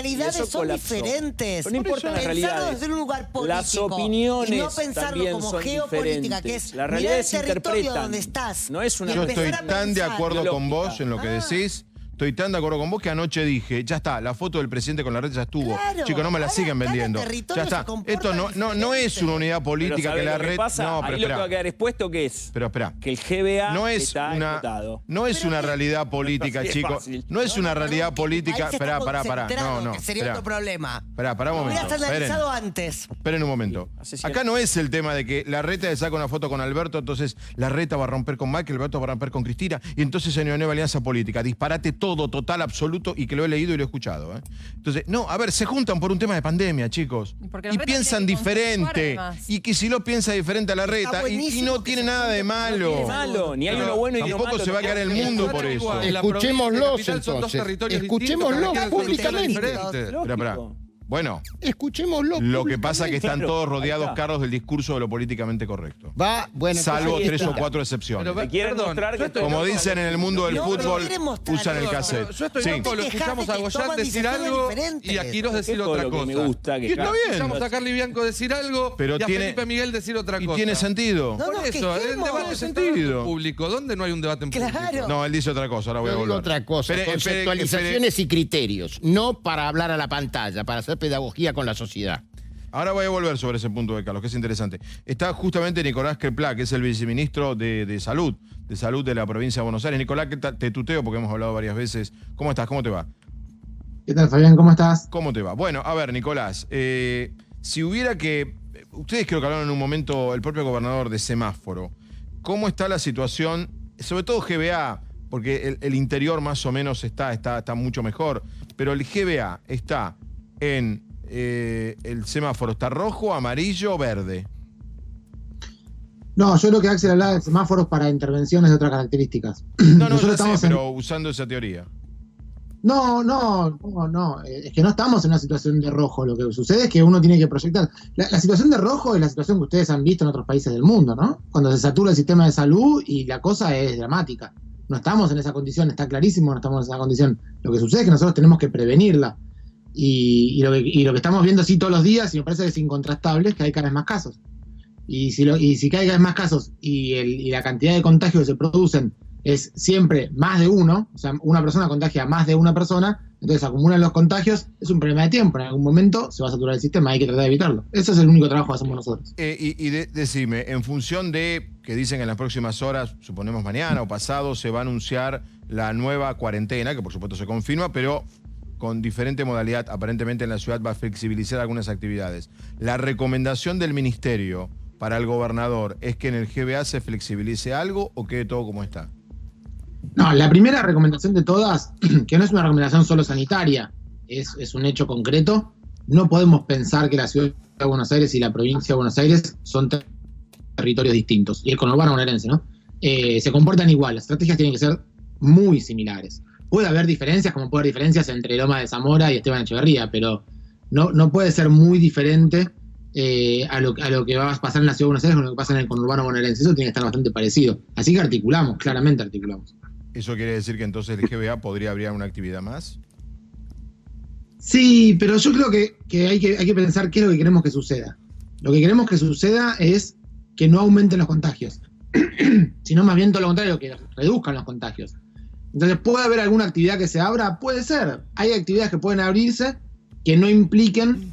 realidades son diferentes. Pero no importa las realidades. Desde un lugar político, las opiniones y no pensarlo también como son geopolítica, que diferentes. es Las mirar el realidades se territorio interpretan. donde estás. No es una Yo estoy empezar a tan de pensar. acuerdo con Lógica. vos en lo que decís. Estoy tan de acuerdo con vos que anoche dije, ya está, la foto del presidente con la red ya estuvo. Claro, Chicos, no me la cada- siguen cada vendiendo. territorio Ya está. se comporta Esto no es una unidad Pero política ¿sabés que la lo que red. pasa? No, pero Ahí lo que va a espera. quedar expuesto que es Pero espera. que el GBA No es está una, explotado. no es una realidad política, Así es chicos. fácil. No es una realidad Ahí política. se Esperá, está pará. concentrado, No, que sería esperá. otro problema. Pará un Lo momento. hubieras analizado antes. Esperen un momento. Hace cierto. Acá no es el tema de que la reta le saca una foto con Alberto, entonces la reta va a romper con Macri, Alberto va a romper con Cristina, y entonces hay una nueva alianza política. Disparate todo, total, absoluto, y que lo he leído y lo he escuchado. Entonces, no, a ver, se juntan por un tema de pandemia, chicos. Y piensan diferente. Y que si lo piensa diferente a la reta, y no tiene nada de malo. Malo, ni hay uno bueno y ni uno Tampoco malo. se va a caer el mundo por eso. Escuchémoslos entonces. Escuchémoslos públicamente. Espera. Bueno, Escuchémoslo. lo que pasa es que están Claro, todos ahí rodeados, está. Carlos, del discurso de lo políticamente correcto. Bueno, Salvo entonces 3 o está. 4 excepciones. Te quieren mostrar que Como dicen en el mundo del No, fútbol, no quieren mostrar usan el eso. cassette. Yo estoy Sí. loco, lo escuchamos a Goyán decir algo y a Quirós decir Esto es otra lo que cosa. me gusta. Que Y está cada- bien. Escuchamos a Carly Bianco decir algo Pero y a tiene- Felipe Miguel decir otra Y cosa. tiene sentido. No, Por nos eso, el quejemos. debate se está Sentido. dando en público. ¿Dónde no hay un debate en público? Claro. No, él dice otra cosa, ahora voy a Yo digo volver. otra cosa, Espere, conceptualizaciones y criterios, no para hablar a la pantalla, para hacer pedagogía con la sociedad. Ahora voy a volver sobre ese punto de Carlos, que es interesante. Está justamente Nicolás Queplá, que es el viceministro de Salud de la provincia de Buenos Aires. Nicolás, ¿qué tal? Te tuteo porque hemos hablado varias veces. ¿Cómo estás? ¿Cómo te va? ¿Qué tal, Fabián? ¿Cómo estás? ¿Cómo te va? Bueno, a ver, Nicolás, si hubiera que... Ustedes creo que hablaron en un momento, el propio gobernador, de semáforo. ¿Cómo está la situación, sobre todo GBA, porque el interior más o menos está mucho mejor, pero el GBA está en... el semáforo está rojo, amarillo, verde. No, yo creo que Axel hablaba de semáforos para intervenciones de otras características. No, Nosotros ya sé, estamos en- pero usando esa teoría. No. Es que no estamos en una situación de rojo. Lo que sucede es que uno tiene que proyectar. La situación de rojo es la situación que ustedes han visto en otros países del mundo, ¿no? Cuando se satura el sistema de salud y la cosa es dramática. No estamos en esa condición, está clarísimo, no estamos en esa condición. Lo que sucede es que nosotros tenemos que prevenirla. Y lo que estamos viendo sí todos los días, y me parece que es incontrastable, es que hay cada vez más casos. Y si hay cada vez más casos y la cantidad de contagios que se producen es siempre más de uno, o sea, una persona contagia a más de una persona, entonces acumulan los contagios, es un problema de tiempo. En algún momento se va a saturar el sistema, hay que tratar de evitarlo. Ese es el único trabajo que hacemos nosotros. Decime, en función de que dicen que en las próximas horas, suponemos mañana o pasado, se va a anunciar la nueva cuarentena, que por supuesto se confirma, pero con diferente modalidad, aparentemente en la ciudad va a flexibilizar algunas actividades. La recomendación del ministerio para el gobernador es que en el GBA se flexibilice algo o quede todo como está. No, la primera recomendación de todas, que no es una recomendación solo sanitaria, es un hecho concreto. No podemos pensar que la ciudad de Buenos Aires y la provincia de Buenos Aires son territorios distintos. Y el conurbano bonaerense, ¿no? Se comportan igual, las estrategias tienen que ser muy similares. Puede haber diferencias, como puede haber diferencias entre Loma de Zamora y Esteban Echeverría, pero no puede ser muy diferente a lo que va a pasar en la ciudad de Buenos Aires con lo que pasa en el conurbano bonaerense. Eso tiene que estar bastante parecido. Así que articulamos, claramente articulamos. ¿Eso quiere decir que entonces el GBA podría abrir una actividad más? Sí, pero yo creo que hay que pensar qué es lo que queremos que suceda. Lo que queremos que suceda es que no aumenten los contagios, sino más bien todo lo contrario, que reduzcan los contagios. Entonces, ¿puede haber alguna actividad que se abra? Puede ser. Hay actividades que pueden abrirse que no impliquen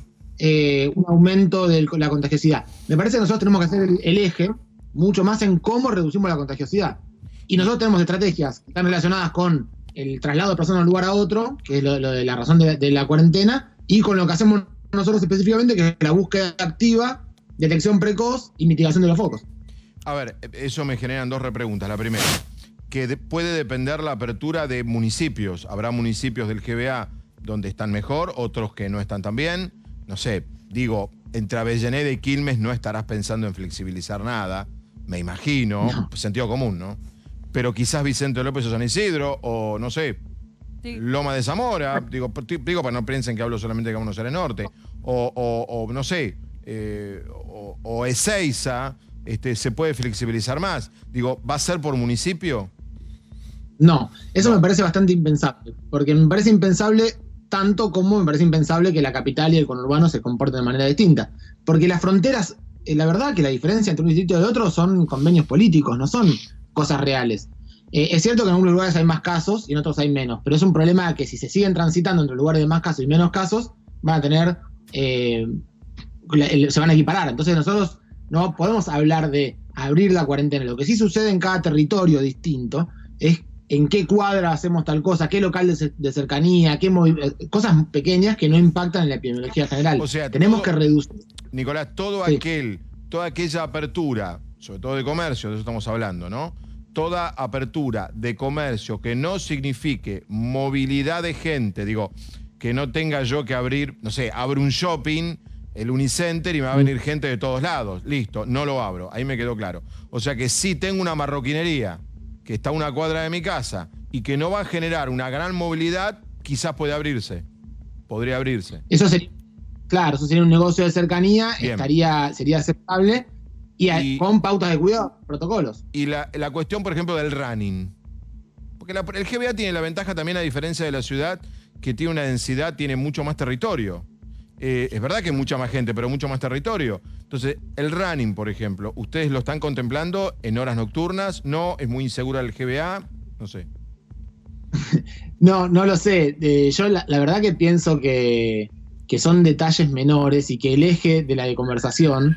un aumento de la contagiosidad. Me parece que nosotros tenemos que hacer el eje mucho más en cómo reducimos la contagiosidad. Y nosotros tenemos estrategias que están relacionadas con el traslado de personas de un lugar a otro, que es lo de la razón de la cuarentena, y con lo que hacemos nosotros específicamente, que es la búsqueda activa, detección precoz y mitigación de los focos. A ver, eso me generan dos repreguntas. La primera, que puede depender la apertura de municipios. Habrá municipios del GBA donde están mejor, otros que no están tan bien. No sé, digo, entre Avellaneda y Quilmes no estarás pensando en flexibilizar nada, me imagino, No. Sentido común, ¿no? Pero quizás Vicente López o San Isidro, o no sé, Sí. Loma de Zamora, digo para no piensen que hablo solamente de Buenos Aires Norte, o no sé, o Ezeiza, se puede flexibilizar más. Digo, ¿va a ser por municipio? No, eso me parece bastante impensable, porque me parece impensable tanto como me parece impensable que la capital y el conurbano se comporten de manera distinta. Porque las fronteras, la verdad que la diferencia entre un distrito y otro son convenios políticos, no son cosas reales. Es cierto que en algunos lugares hay más casos y en otros hay menos, pero es un problema que si se siguen transitando entre lugares de más casos y menos casos, van a tener, se van a equiparar. Entonces nosotros no podemos hablar de abrir la cuarentena. Lo que sí sucede en cada territorio distinto es en qué cuadra hacemos tal cosa, qué local de cercanía, cosas pequeñas que no impactan en la epidemiología general. O sea, tenemos que reducir. Nicolás, toda aquella apertura, sobre todo de comercio, de eso estamos hablando, ¿no? Toda apertura de comercio que no signifique movilidad de gente, digo, que no tenga yo que abrir, no sé, abro un shopping, el Unicenter, y me va a venir gente de todos lados. Listo, no lo abro, ahí me quedó claro. O sea que si tengo una marroquinería que está a una cuadra de mi casa y que no va a generar una gran movilidad, quizás puede abrirse. Podría abrirse. Eso sería, claro, eso sería un negocio de cercanía, Bien. sería aceptable y con pautas de cuidado, protocolos. Y la cuestión, por ejemplo, del running. Porque el GBA tiene la ventaja también, a diferencia de la ciudad, que tiene una densidad, tiene mucho más territorio. Es verdad que mucha más gente, pero mucho más territorio. Entonces, el running, por ejemplo, ¿ustedes lo están contemplando en horas nocturnas? ¿No? ¿Es muy insegura el GBA? No sé. No lo sé. Yo la verdad que pienso que son detalles menores y que el eje de la conversación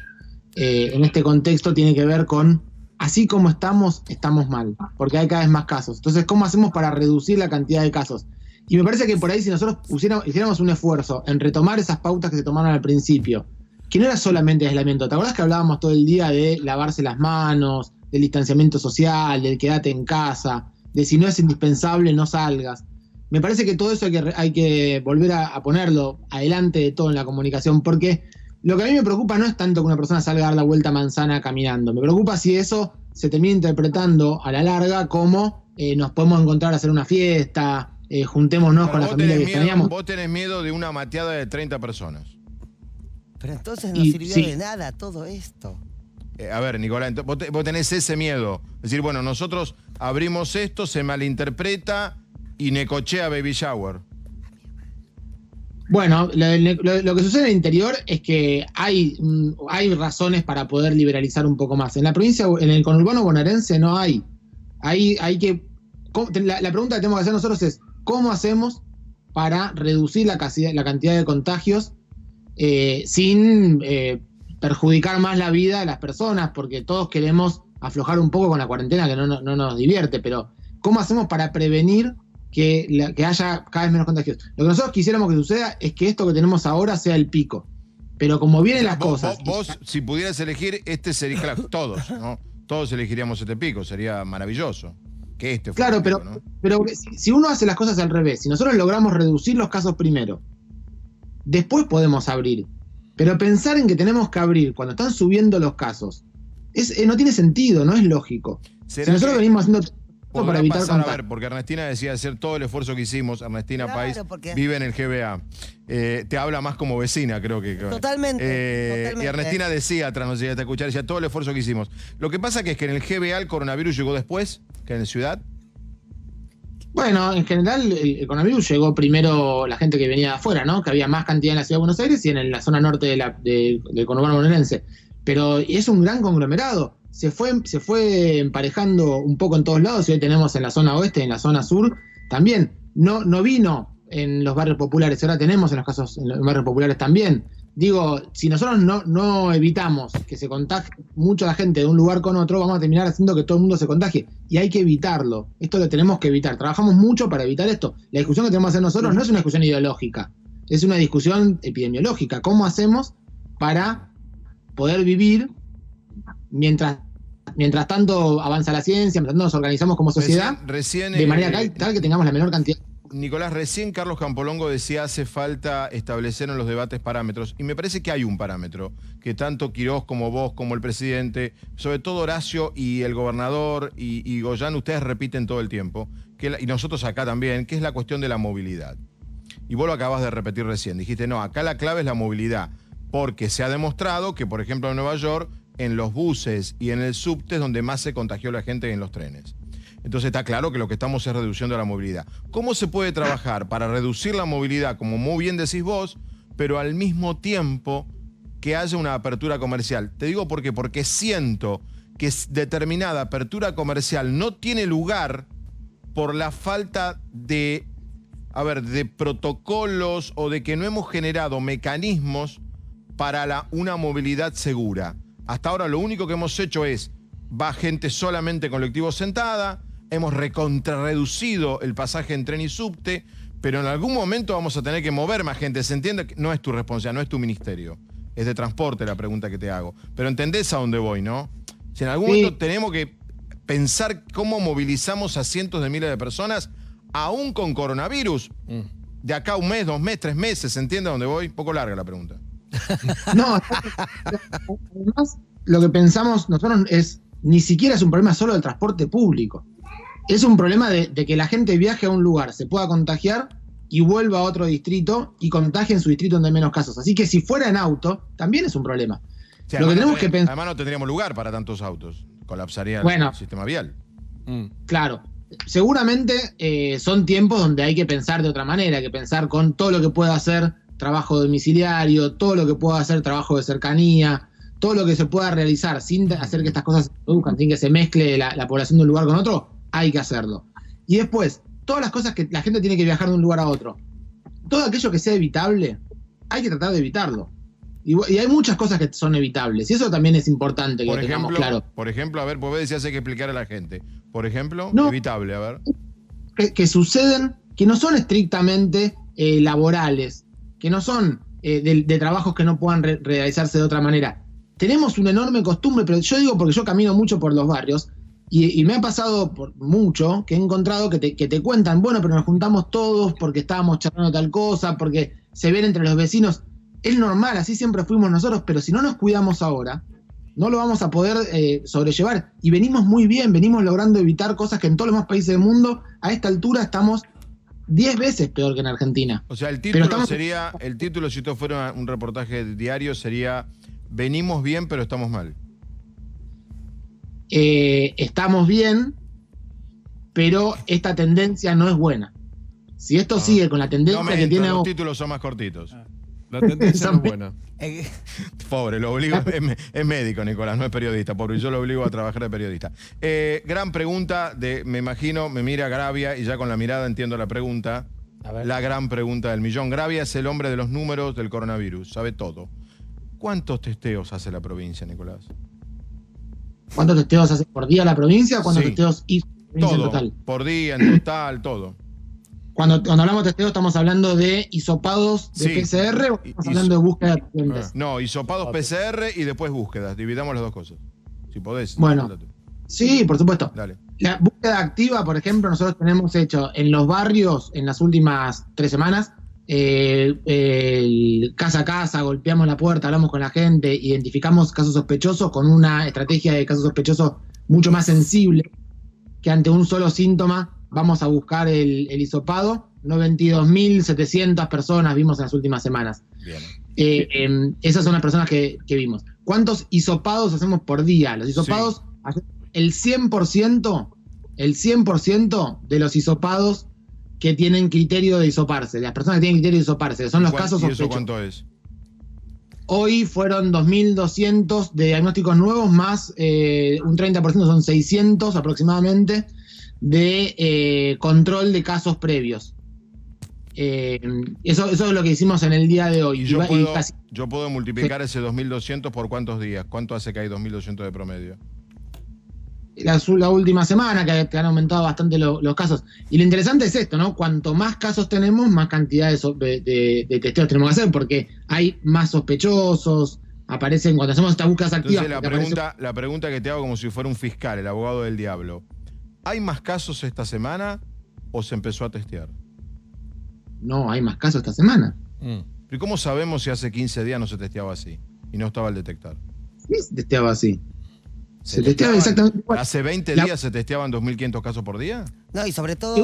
en este contexto tiene que ver con, así como estamos mal, porque hay cada vez más casos. Entonces, ¿cómo hacemos para reducir la cantidad de casos? Y me parece que por ahí, si nosotros hiciéramos un esfuerzo en retomar esas pautas que se tomaron al principio, que no era solamente aislamiento. ¿Te acordás que hablábamos todo el día de lavarse las manos, del distanciamiento social, del quédate en casa, de si no es indispensable no salgas? Me parece que todo eso hay que volver a ponerlo adelante de todo en la comunicación, porque lo que a mí me preocupa no es tanto que una persona salga a dar la vuelta a manzana caminando. Me preocupa si eso se termina interpretando a la larga como nos podemos encontrar a hacer una fiesta, juntémonos con la familia que extrañamos. Vos tenés miedo de una mateada de 30 personas. Pero entonces no sirvió de nada todo esto. A ver, Nicolás, vos tenés ese miedo. Es decir, bueno, nosotros abrimos esto, se malinterpreta y necochea baby shower. Bueno, lo que sucede en el interior es que hay razones para poder liberalizar un poco más. En la provincia, en el conurbano bonaerense no hay. Hay que... La pregunta que tenemos que hacer nosotros es, ¿cómo hacemos para reducir la cantidad de contagios sin perjudicar más la vida de las personas? Porque todos queremos aflojar un poco con la cuarentena, que no nos divierte, pero ¿cómo hacemos para prevenir que haya cada vez menos contagios? Lo que nosotros quisiéramos que suceda es que esto que tenemos ahora sea el pico. Pero como vienen las cosas... Vos, si pudieras elegir, sería, claro, todos, ¿no? Todos elegiríamos este pico, sería maravilloso. Que este fuera claro, el pico, ¿no? pero si uno hace las cosas al revés, si nosotros logramos reducir los casos primero, después podemos abrir. Pero pensar en que tenemos que abrir cuando están subiendo los casos, no tiene sentido, no es lógico. Si nosotros venimos haciendo todo para evitar pasar, a ver, porque Ernestina decía hacer todo el esfuerzo que hicimos. Ernestina País vive en el GBA. Te habla más como vecina, creo que. Totalmente. Y Ernestina decía, tras nos llegaste a escuchar, decía todo el esfuerzo que hicimos. Lo que pasa que es que en el GBA el coronavirus llegó después que en la ciudad. Bueno, en general el coronavirus llegó primero la gente que venía de afuera, ¿no? Que había más cantidad en la ciudad de Buenos Aires y en la zona norte del conurbano bonaerense. Pero es un gran conglomerado. Se fue emparejando un poco en todos lados, y hoy tenemos en la zona oeste y en la zona sur también. No vino en los barrios populares, ahora tenemos en los barrios populares también. Digo, si nosotros no evitamos que se contagie mucho la gente de un lugar con otro, vamos a terminar haciendo que todo el mundo se contagie. Y hay que evitarlo. Esto lo tenemos que evitar. Trabajamos mucho para evitar esto. La discusión que tenemos que hacer nosotros no es una discusión ideológica, es una discusión epidemiológica. ¿Cómo hacemos para poder vivir mientras tanto avanza la ciencia, mientras tanto nos organizamos como sociedad, de manera tal que tengamos la menor cantidad? Nicolás, recién Carlos Campolongo decía hace falta establecer en los debates parámetros, y me parece que hay un parámetro que tanto Quirós como vos, como el presidente, sobre todo Horacio y el gobernador y Goyán, ustedes repiten todo el tiempo, y nosotros acá también, que es la cuestión de la movilidad. Y vos lo acabas de repetir recién, dijiste, no, acá la clave es la movilidad, porque se ha demostrado que, por ejemplo, en Nueva York, en los buses y en el subte es donde más se contagió la gente, en los trenes. Entonces está claro que lo que estamos es reduciendo la movilidad. ¿Cómo se puede trabajar para reducir la movilidad, como muy bien decís vos, pero al mismo tiempo que haya una apertura comercial? Te digo por qué, porque siento que determinada apertura comercial no tiene lugar por la falta de protocolos o de que no hemos generado mecanismos para una movilidad segura. Hasta ahora lo único que hemos hecho es, va gente solamente en colectivo sentada, hemos reducido el pasaje en tren y subte, pero en algún momento vamos a tener que mover más gente. ¿Se entiende? No es tu responsabilidad, no es tu ministerio. Es de transporte la pregunta que te hago. Pero entendés a dónde voy, ¿no? Si en algún momento tenemos que pensar cómo movilizamos a cientos de miles de personas, aún con coronavirus, de acá 1 mes, 2 meses, 3 meses, ¿se entiende a dónde voy? Un poco larga la pregunta. No, además, lo que pensamos nosotros ni siquiera es un problema solo del transporte público. Es un problema de que la gente viaje a un lugar, se pueda contagiar y vuelva a otro distrito y contagie en su distrito donde hay menos casos. Así que si fuera en auto, también es un problema. Sí, lo que tenemos que pensar... Además no tendríamos lugar para tantos autos. Colapsaría el sistema vial. Claro. Seguramente son tiempos donde hay que pensar de otra manera, hay que pensar con todo lo que pueda hacer trabajo domiciliario, todo lo que pueda hacer trabajo de cercanía, todo lo que se pueda realizar sin hacer que estas cosas se produzcan, sin que se mezcle la población de un lugar con otro, hay que hacerlo. Y después, todas las cosas que la gente tiene que viajar de un lugar a otro, todo aquello que sea evitable, hay que tratar de evitarlo. Y hay muchas cosas que son evitables, y eso también es importante que lo tengamos claro. Por ejemplo, a ver, vos decías hay que explicar a la gente. Por ejemplo, evitable, a ver. Que suceden, que no son estrictamente laborales, que no son de trabajos que no puedan realizarse de otra manera. Tenemos una enorme costumbre, pero yo digo porque yo camino mucho por los barrios, y me ha pasado mucho que he encontrado que te cuentan, bueno, pero nos juntamos todos porque estábamos charlando tal cosa, porque se ven entre los vecinos. Es normal, así siempre fuimos nosotros, pero si no nos cuidamos ahora, no lo vamos a poder sobrellevar. Y venimos muy bien, venimos logrando evitar cosas que en todos los demás países del mundo, a esta altura estamos 10 veces peor que en Argentina. O sea, el título sería, si esto fuera un reportaje diario, sería venimos bien, pero estamos mal. Estamos bien, pero esta tendencia no es buena. Si esto sigue con la tendencia que tiene... Los títulos son más cortitos. La tendencia no es buena. Pobre, lo obligo, es médico, Nicolás, no es periodista, pobre, yo lo obligo a trabajar de periodista. Gran pregunta, me imagino, me mira Gravia y ya con la mirada entiendo la pregunta. La gran pregunta del millón. Gravia es el hombre de los números del coronavirus, sabe todo. ¿Cuántos testeos hace la provincia, Nicolás? ¿Cuántos testeos hace por día la provincia? ¿Cuántos testeos hizo la provincia en total? Por día, en total, todo. Cuando hablamos de testeo, ¿estamos hablando de hisopados de PCR o estamos hablando de búsqueda de pacientes? No, hisopados PCR y después búsquedas. Dividamos las dos cosas. Si podés. Bueno, sí, por supuesto. Dale. La búsqueda activa, por ejemplo, nosotros tenemos hecho en los barrios, en las últimas 3 semanas, casa a casa, golpeamos la puerta, hablamos con la gente, identificamos casos sospechosos con una estrategia de casos sospechosos mucho más sensible, que ante un solo síntoma vamos a buscar el hisopado. 92.700 personas vimos en las últimas semanas. Bien. Esas son las personas que vimos. ¿Cuántos hisopados hacemos por día? Los hisopados, el 100% de los hisopados que tienen criterio de hisoparse, de las personas que tienen criterio de hisoparse, que son los casos sospechosos. ¿Y eso cuánto es? Hoy fueron 2.200 de diagnósticos nuevos, más un 30%, son 600 aproximadamente, de control de casos previos. Eso es lo que hicimos en el día de hoy. Y yo puedo multiplicar ese 2.200 por cuántos días. ¿Cuánto hace que hay 2.200 de promedio? La última semana, que han aumentado bastante los casos. Y lo interesante es esto, ¿no? Cuanto más casos tenemos, más cantidad de testeos tenemos que hacer, porque hay más sospechosos, aparecen cuando hacemos estas búsquedas activas. Entonces la pregunta que te hago como si fuera un fiscal, el abogado del diablo. ¿Hay más casos esta semana o se empezó a testear? No, hay más casos esta semana. ¿Y cómo sabemos si hace 15 días no se testeaba así y no estaba el detectar? Sí, se testeaba así. Se testeaba exactamente igual. ¿Hace 20 días se testeaban 2.500 casos por día? No, y sobre todo...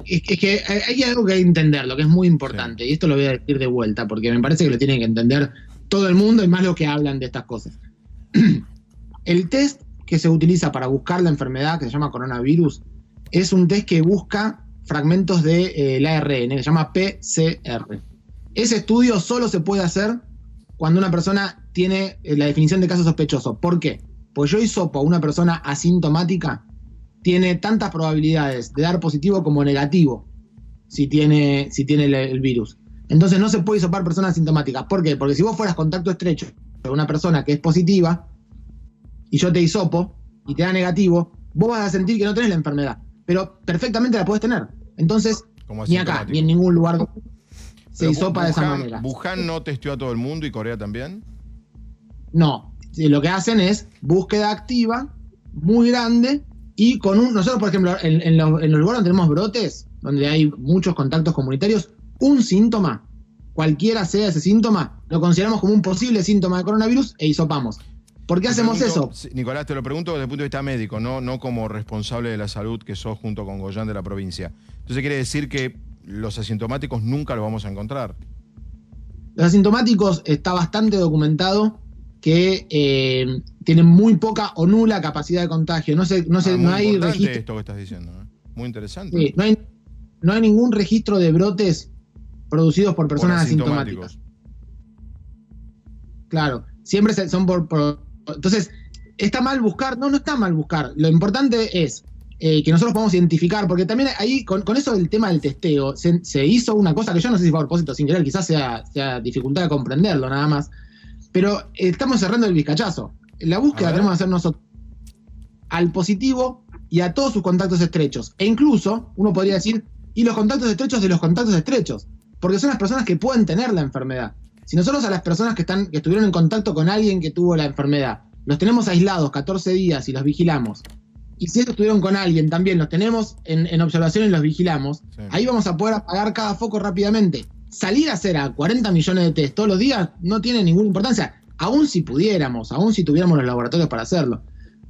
Es que hay algo que hay que entender, lo que es muy importante, y esto lo voy a decir de vuelta, porque me parece que lo tiene que entender todo el mundo y más los que hablan de estas cosas. El test que se utiliza para buscar la enfermedad, que se llama coronavirus, es un test que busca fragmentos del ARN, que se llama PCR. Ese estudio solo se puede hacer cuando una persona tiene la definición de caso sospechoso. ¿Por qué? Pues yo hisopo a una persona asintomática, tiene tantas probabilidades de dar positivo como negativo si tiene el virus. Entonces no se puede hisopar personas asintomáticas. ¿Por qué? Porque si vos fueras contacto estrecho de una persona que es positiva y yo te hisopo y te da negativo, vos vas a sentir que no tenés la enfermedad, pero perfectamente la podés tener. Entonces, ni acá, ni en ningún lugar se hisopa de esa manera. ¿Wuhan no testeó a todo el mundo y Corea también? No, lo que hacen es búsqueda activa, muy grande, y con nosotros, por ejemplo, en los lugares donde tenemos brotes, donde hay muchos contactos comunitarios, un síntoma, cualquiera sea ese síntoma, lo consideramos como un posible síntoma de coronavirus e hisopamos. ¿Por qué hacemos eso? Nicolás, te lo pregunto desde el punto de vista médico, no como responsable de la salud que sos junto con Goyan de la provincia. Entonces quiere decir que los asintomáticos nunca los vamos a encontrar. Los asintomáticos está bastante documentado que tienen muy poca o nula capacidad de contagio. No hay registro. Esto que estás diciendo, ¿eh? Muy interesante. Sí, no hay ningún registro de brotes producidos por personas asintomáticas. Claro, siempre son entonces, ¿está mal buscar? No está mal buscar. Lo importante es que nosotros podamos identificar, porque también ahí, con eso del tema del testeo, se hizo una cosa que yo no sé si fue a propósito sin querer, quizás sea dificultad de comprenderlo nada más, pero estamos cerrando el vizcachazo. La búsqueda tenemos que hacer nosotros al positivo y a todos sus contactos estrechos. E incluso, uno podría decir, y los contactos estrechos de los contactos estrechos, porque son las personas que pueden tener la enfermedad. Si nosotros a las personas que estuvieron en contacto con alguien que tuvo la enfermedad, los tenemos aislados 14 días y los vigilamos, y si ellos estuvieron con alguien también, los tenemos en observación y los vigilamos, sí, ahí vamos a poder apagar cada foco rápidamente. Salir a hacer a 40 millones de test todos los días no tiene ninguna importancia, aún si pudiéramos, aún si tuviéramos los laboratorios para hacerlo.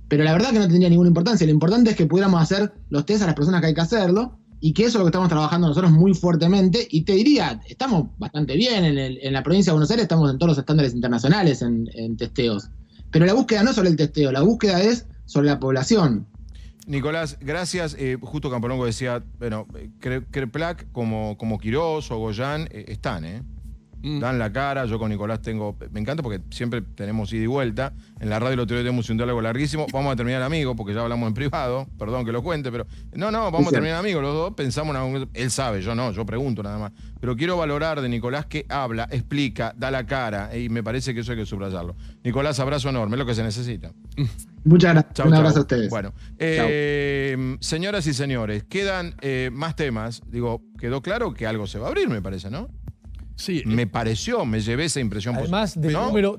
Pero la verdad que no tendría ninguna importancia. Lo importante es que pudiéramos hacer los test a las personas que hay que hacerlo, y que eso es lo que estamos trabajando nosotros muy fuertemente. Y te diría, estamos bastante bien en la provincia de Buenos Aires, estamos en todos los estándares internacionales en testeos. Pero la búsqueda no es sobre el testeo, la búsqueda es sobre la población. Nicolás, gracias. Justo Campolongo decía, bueno, Kreplak como Quirós o Goyan están, dan la cara. Yo con Nicolás me encanta porque siempre tenemos ida y vuelta. En la radio el otro día tenemos un diálogo larguísimo. Vamos a terminar amigos porque ya hablamos en privado. Perdón que lo cuente, pero vamos a terminar amigos los dos. Pensamos él sabe, yo no, yo pregunto nada más. Pero quiero valorar de Nicolás que habla, explica, da la cara, y me parece que eso hay que subrayarlo. Nicolás, abrazo enorme, es lo que se necesita. Muchas gracias. Chau, un abrazo a ustedes. Bueno, señoras y señores, quedan más temas. Digo, quedó claro que algo se va a abrir, me parece, ¿no? Sí. Me llevé esa impresión positiva. Además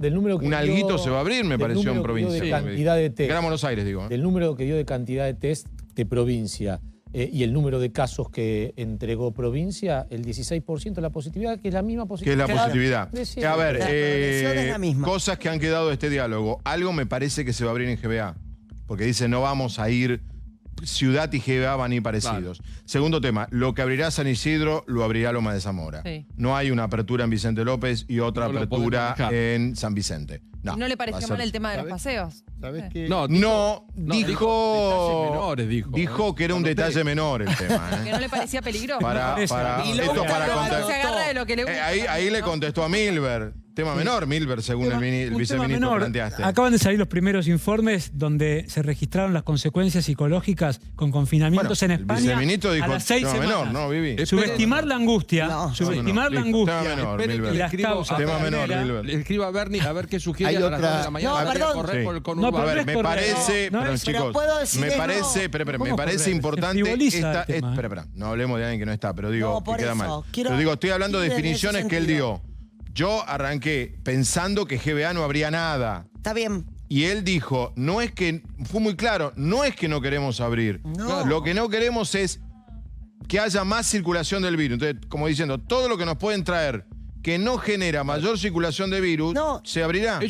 del número que un alguito se va a abrir, me pareció en provincia. De cantidad de test. Gran Buenos Aires, digo. Del número que dio de cantidad de test de provincia y el número de casos que entregó provincia, el 16% de la positividad, que es la misma positividad. Que es la positividad. Decía, a ver, es la misma. Cosas que han quedado de este diálogo. Algo me parece que se va a abrir en GBA. Porque dice, no vamos a ir... Ciudad y GBA van a ir parecidos. Claro. Segundo tema, lo que abrirá San Isidro lo abrirá Loma de Zamora. Sí. No hay una apertura en Vicente López y otra apertura en San Vicente. ¿No le pareció mal el tema de los paseos? ¿Sabés qué? No, dijo que era un detalle menor el tema. Que no le parecía peligroso. Ahí le contestó a Milber. Tema menor, Milber, según el viceministro planteaste. Acaban de salir los primeros informes donde se registraron las consecuencias psicológicas con confinamientos en España. El viceministro dijo a las 6 tema semanas. menor, ¿no, Vivi? Subestimar la angustia. Subestimar la angustia. Tema menor, Milber. Y las causas. Tema menor, Milber. Le escribo a Bernie a ver qué sugiere a las 2 de la mañana. Correr por el conurbano. A ver, me parece, chicos, me parece importante esta. Espera, no hablemos de alguien que no está, pero digo, que queda mal. Pero digo, estoy hablando de definiciones que él dio. Yo arranqué pensando que GBA no habría nada. Está bien. Y él dijo, fue muy claro, no es que no queremos abrir. No. Lo que no queremos es que haya más circulación del virus. Entonces, como diciendo, todo lo que nos pueden traer que no genera mayor circulación de virus, se abrirá.